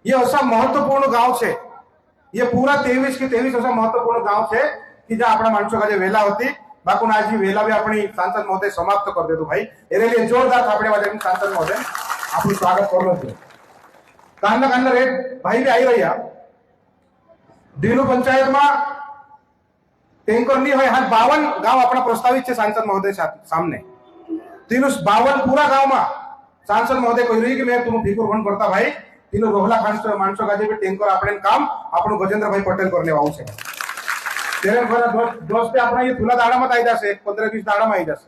ये ऐसा महत्वपूर्ण गांव है, ये पूरा 23 की 23 ऐसा महत्वपूर्ण गांव है कि जहाँ अपना माणसों का जो वेला होती बाकून आज ही वेला भी अपनी सांसद महोदय समाप्त कर दे। तो भाई एरे लिए जोरदार थापड़े वाले सांसद महोदय आपण स्वागत कर लो। कांदा कांदा रेट भाई भी आई रही है डीनू पंचायत में टेंकर नहीं है। हाँ 52 गांव अपना प्रस्तावित है सांसद महोदय सामने। तीनों 52 पूरा गांव में सांसद महोदय कह रही कि मैं तुम फिकुर भण करता भाई तीनों रोहला माणसों का भी टेंकर अपने काम आपण गजेंद्र भाई पटेल करने वाऊ छे। तेरे दोस्त अपना ये तुला दाड़ा में आई जासे 15-20 दाड़ा में आई जासे।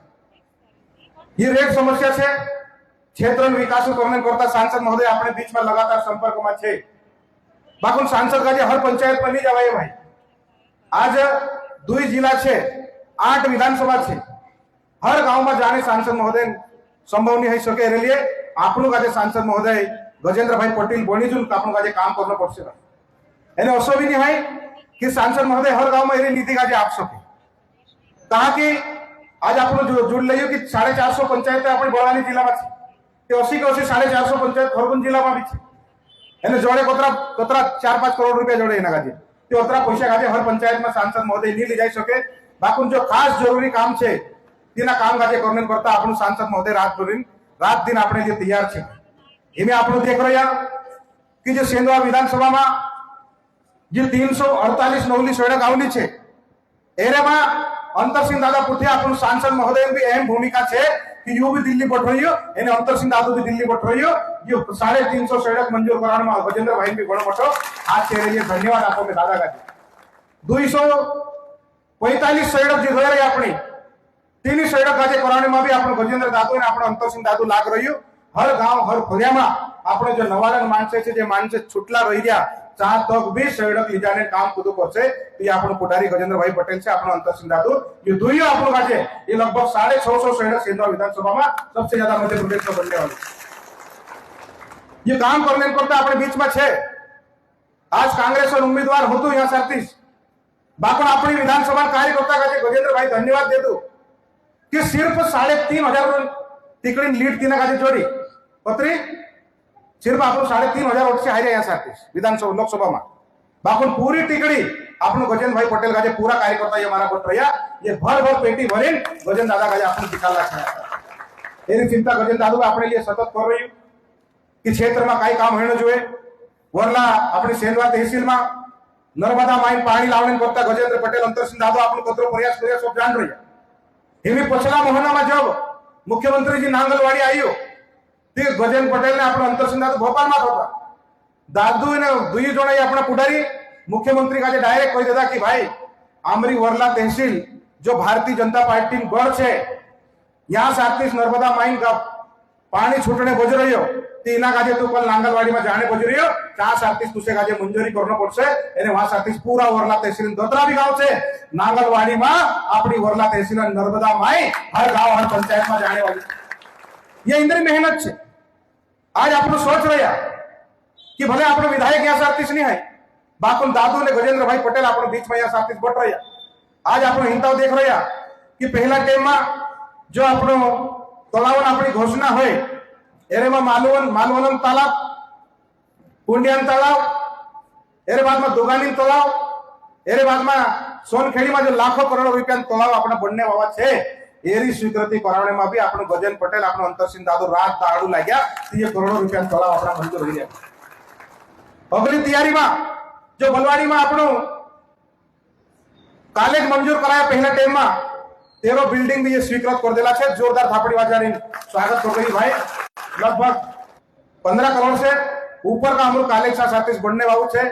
ये रेट समस्या से क्षेत्र में विकास करने करता सांसद महोदय अपने बीच में लगातार संपर्क में छे। बाकुन सांसद का हर पंचायत में नहीं जवाय भाई। आज 2 जिला छे 8 विधानसभा छे। हर गांव में जाने सांसद महोदय संभव नहीं है सके एरे लिए आपनु का सांसद महोदय गजेंद्र भाई पटेल बनीजुन आपनु का काम करना पड़से। एने असो भी नहीं है कि सांसद महोदय हर गांव में एरी नीति का आप सके। कहा कि आज आप जुड़ लियो कि 450 पंचायत अपनी बड़वानी जिला में 80 के 80 450 पंचायत खरगोन जिला में भी है। जोड़े कतरा कतरा 4-5 करोड़ रुपया जोड़े एना गाजे तो अतरा पैसा गाजे हर पंचायत में सांसद महोदय नहीं ले जाई सके। बाकुन जो खास जरूरी काम छे तीना काम गाजे करने करता आपनु सांसद महोदय रात दिन अपने लिए तैयार छे। इमे आपनु देख रहा कि जो सेंधवा विधानसभा में जो 348 नवली सड़क आवली छे एरे में अंतर सिंह दादा पुठिया अपन सांसद महोदय भी अहम भूमिका छे कि यू भी दिल्ली बठोइयो एने अंतर सिंह दादू भी दिल्ली बठोइयो यो 350 सड़क मंजूर कराने में गजेंद्र भाई भी बड़ो मोटो आज के लिए धन्यवाद आपो में दादा का 245 सड़क जी रही अपनी 3 सड़क आज कराने में भी अपन गजेंद्र दादू ने अपन अंतर सिंह दादू लाग रहियो। हर गांव हर फरिया में अपने जो नवालन माणसे छे जे माणसे छूटला रही गया चाह तक भी सड़क लीजाने काम कूदू करसे ये आपण पुटारी गजेंद्र भाई पटेल से आपण अंतर सिंह दादू ये दुइयो आपण का ये लगभग 650 सड़क सेंधवा विधानसभा में सबसे ज्यादा मध्य प्रदेश में बनने वाली ये काम करने करते अपने बीच में छे। आज कांग्रेस और उम्मीदवार होतो यहाँ 37 बाकुन अपनी विधानसभा कार्यकर्ता का गजेंद्र भाई धन्यवाद दे दो कि सिर्फ 3,500 टिकड़ी लीड तीन का जोड़ी पत्री सिर्फ आप 3,500 वोट से हारे यहाँ विधानसभा लोकसभा में बाकुन पूरी टिकड़ी आपन गजेंद्र भाई पटेल का पूरा कार्यकर्ता ये हमारा वोट रहा ये भर पेटी भरी गजेंद्र दादा का आपने निकालना चाहिए। चिंता गजेंद्र दादू अपने लिए सतत कर रही कि क्षेत्र में कई काम होने जो वरला अपनी सेंधवा तहसील में नर्मदा माइन पानी लावने करता गजेंद्र पटेल अंतर सिंह दादू आपन कतरो प्रयास कर सब जान रही है। पछला महीना में जब मुख्यमंत्री जी नांगलवाड़ी आई गजेंद्र पटेल ने अपना अंतर सिंह दादू भोपाल में था दादू ने 2 जन अपना पुडारी मुख्यमंत्री का डायरेक्ट कही देता कि भाई आमरी वरला तहसील जो भारतीय जनता पार्टी गढ़ है यहाँ से 38 नर्मदा माइन का पानी छूटने बज रही हो तीना काजे तू कल नांगलवाड़ी में जाने बज रही हो जहाँ से 38 तुझे काजे मंजूरी करना पड़से एने वहां से 38 पूरा वरला तहसील दोतरा भी गांव से नांगलवाड़ी में अपनी वरला तहसील नर्मदा माई हर गांव हर पंचायत में जाने वाली ये इंद्र मेहनत है। आज आप सोच रहे कि भले अपने विधायक यहाँ 38 नहीं है बाकुन दादू ने गजेंद्र भाई पटेल अपने बीच में यहाँ 38 बट रहा। आज आप हिंता देख रहे कि पहला टाइम में जो अपनो तलावन अपनी घोषणा हुई एरे में मालवनम तालाब कुंडियान तालाब एरे बाद में दोगानी तालाब एरे बाद में सोनखेड़ी में जो लाखों करोड़ रुपया तालाब अपना बनने वाला है एरी स्वीकृति कराने में भी अपने गजेंद्र पटेल अपने अंतर सिंह दादू रात दाड़ू लग गया ये करोड़ों रुपया तालाब अपना मंजूर हो गया। अगली तैयारी में जो बलवाड़ी में अपनो कॉलेज मंजूर कराया पहला टाइम में 13 बिल्डिंग भी ये स्वीकृत कर देला है। जोरदार थापड़ी वाजारी स्वागत कर रही भाई। लगभग 15 करोड़ से ऊपर का हम कॉलेज साथ बनने वालों है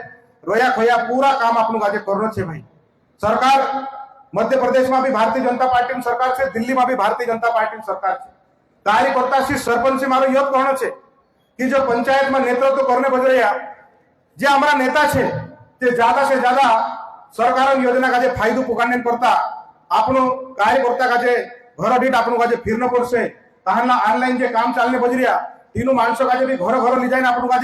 रोया खोया पूरा काम अपन आज करना है भाई। सरकार मध्य प्रदेश में भी भारतीय जनता पार्टी सरकार है दिल्ली में भी भारतीय जनता पार्टी सरकार है। कार्यकर्ता से सरपंच से मारो यह कहना है कि जो पंचायत में नेतृत्व करने बज रहा जो हमारा नेता है ते ज्यादा से ज्यादा सरकार योजना का फायदो पुकारने करता आपनो कार्यकर्ता का घर दीठ आपन का फिरना पड़से ताहना ऑनलाइन जे काम चलने बज रहा तीनों मानसों का भी घर घर ली जाए आपन का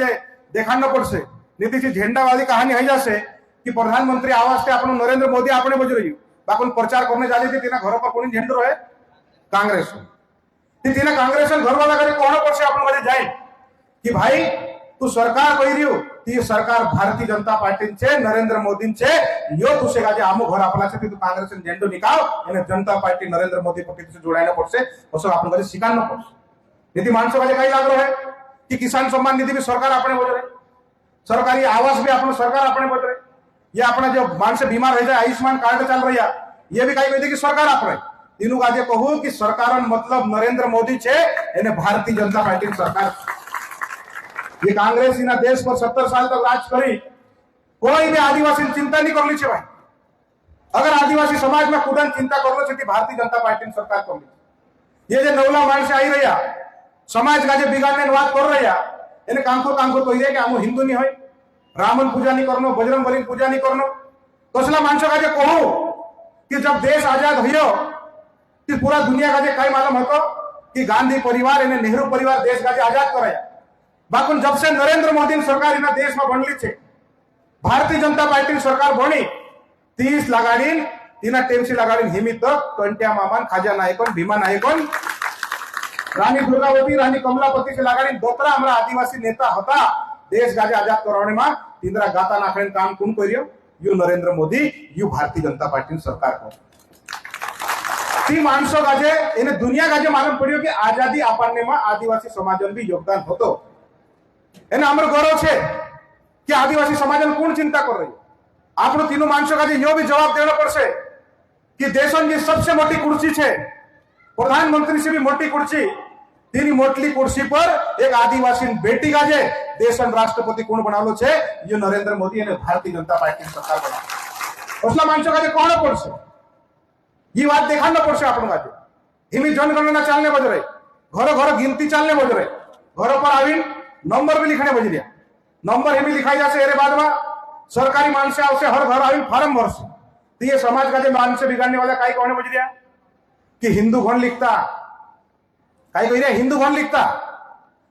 देखाना पड़से नीति से झेंडा वाली कहानी है जासे कि प्रधानमंत्री आवास से आपन नरेंद्र मोदी आपने बज रही बाकुन प्रचार करने जाली थी घर पर कोणी झेंडो रहे कांग्रेस कांग्रेस घर वाला कहीं कहना पड़से आपन जाए कि भाई तू सरकार कही रही ती सरकार भारतीय जनता पार्टी छे नरेंद्र मोदी छे यो तुसे गाजे आमो घर आपला छे तू कांग्रेस ने झंडो निकाल અને जनता पार्टी नरेंद्र मोदी पार्टी से जोड़ायला पड़से असो आपण गाजे शिकान न पड़से निधि माणसो गाजे काही लागरो है कि किसान सम्मान निधि भी सरकार अपने बोल रहे सरकारी आवास भी अपन सरकार अपने बोल रहे ये अपना जो माणस बीमार रह जाए आयुष्मान कार्ड चल रही है ये भी काही कहते कि सरकार अपने तीनों गाजे कहूं कि सरकार मतलब नरेंद्र मोदी छे એને भारतीय जनता पार्टी सरकार ये कांग्रेस इना देश पर 70 साल तक राज करी कोई भी आदिवासी चिंता नहीं करली छे भाई अगर आदिवासी समाज में खुदन चिंता करलो छे कि भारतीय जनता पार्टी सरकार करली ये जे नवला माणस आई रह्या समाज का जे बिगाड़ने बात कर रह्या એને કાંકો કહી દે કે આમો હિન્દુ ની હોય रामन पूजा नहीं करनो बजरंग बली पूजा नहीं करनो कसला माणसो का जे कहू कि जब देश आजाद हुयो कि पूरा दुनिया का जे काय मालूम हतो कि गांधी परिवार અને नेहरू परिवार देश का जे आजाद कराया बाकुन जब से नरेंद्र मोदी सरकार इना देश में बनली छे भारतीय जनता पार्टी सरकार बनी 30 लगाडीन तिना टेमसी लगाडीन हिमी तक कंट्या मामान खाजा नायकन भीमा नायकन रानी दुर्गावती रानी कमलापति से लगाडीन दोतरा हमरा आदिवासी नेता हता देश गाजे आजाद करवाने में तिंद्रा गाता नाखणे काम कोण कर्यो you Narendra Modi you Bharatiya Janata party सरकार को ती माणसो गाजे એને दुनिया गाजे मालूम पड्यो कि आजादी आपने में आदिवासी समाजन भी योगदान होतो એને અમર ગૌરવ છે કે આદિવાસી સમાજને કોણ ચિંતા कर रही આપણો तीनों माणसों का यो भी जवाब देना पड़से कि देशों की सबसे मोटी कुर्सी है प्रधानमंत्री से भी मोटी कुर्सी तीन मोटली कुर्सी पर एक आदिवासी बेटी का जे देशन राष्ट्रपति कोण बनावलो छे ये नरेंद्र मोदी અને भारतीय जनता पार्टी सरकार बनावलो उसला माणसों का जे कोण पड़से ये बात देखाना पड़से आपण का हिमी जनगणना चालने बज रही घर घर गिनती चालने बज रही घर पर आवी नंबर भी लिखने बज रहा नंबर हिमी लिखाई जासे एरे बाद में सरकारी माणसे आवशे हर घर आवी फॉर्म भरसे तो ये समाज का जे माणसे बिगाड़ने वाला काई कोने बज रहा कि हिंदू घन लिखता काई कही रहा हिंदू घन लिखता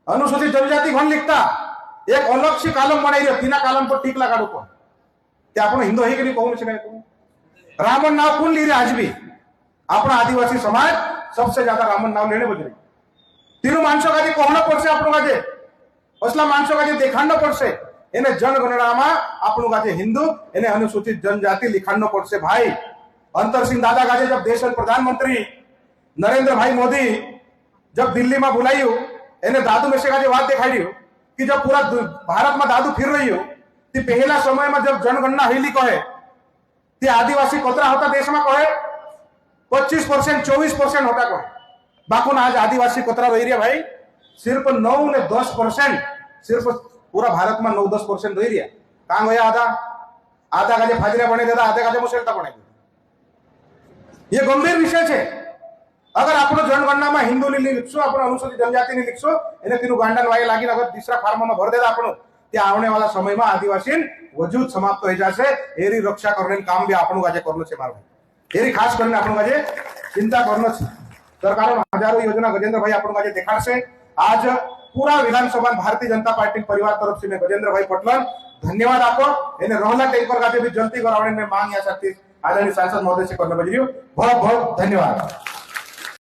अनुसूचित जनजाति घन लिखता एक अलग से कॉलम बनाई रहा तीना कॉलम पर टिक लगाडो को ते आपण हिंदू है कि नहीं कहू छे काय रामन नाव कोण ली रे आज भी अपना आदिवासी समाज सबसे ज्यादा रामन नाव लेने बज रही तीनों माणसों का जे कहना पड़से आपनो का जे असला माणसों का जे देखानो पड़से એને जनगणना આપણું ગાજે हिंदू એને अनुसूचित जनजाति लिखानो पड़से भाई अंतर सिंह दादा गाजे जब देश प्रधानमंत्री नरेंद्र भाई मोदी जब दिल्ली में बुलायु એને दादू में से गाजे बात दिखाई कि जब पूरा भारत में दादू फिर रही हो ती पहला समय में जब जनगणना हेली कहे ती आदिवासी कतरा होता देश में कहे 25% 24% होता कहे बाकुन आज आदिवासी कतरा रही रहा भाई सिर्फ 9 ने 10% सिर्फ पूरा भारत में 9-10% रही रहा कहां गया आधा का फाजरिया बने देता आधा का मुसलता बने ये गंभीर विषय है अगर आप जनगणना में हिंदू नहीं लिखशो आप अनुसूचित जनजाति नहीं लिखशो એને तीनों गांडन वाई लागी अगर तीसरा फार्म में भर देता आप आने वाला समय में आदिवासी वजूद समाप्त हो जाए एरी रक्षा करने काम भी आपन गाजे करनो छे मार भाई एरी खास करने आपन गाजे चिंता करनो छे सरकार हजारों योजना गजेंद्र भाई आपन गाजे देखाड़शे आज पूरा विधानसभा भारतीय जनता पार्टी परिवार तरफ से गजेंद्र भाई पटलन धन्यवाद आपको એને रोहला टेंकर गाजे भी जल्दी करावने में मांग या सकती आदरणीय सांसद महोदय से करने बज रही हूँ बहुत बहुत धन्यवाद।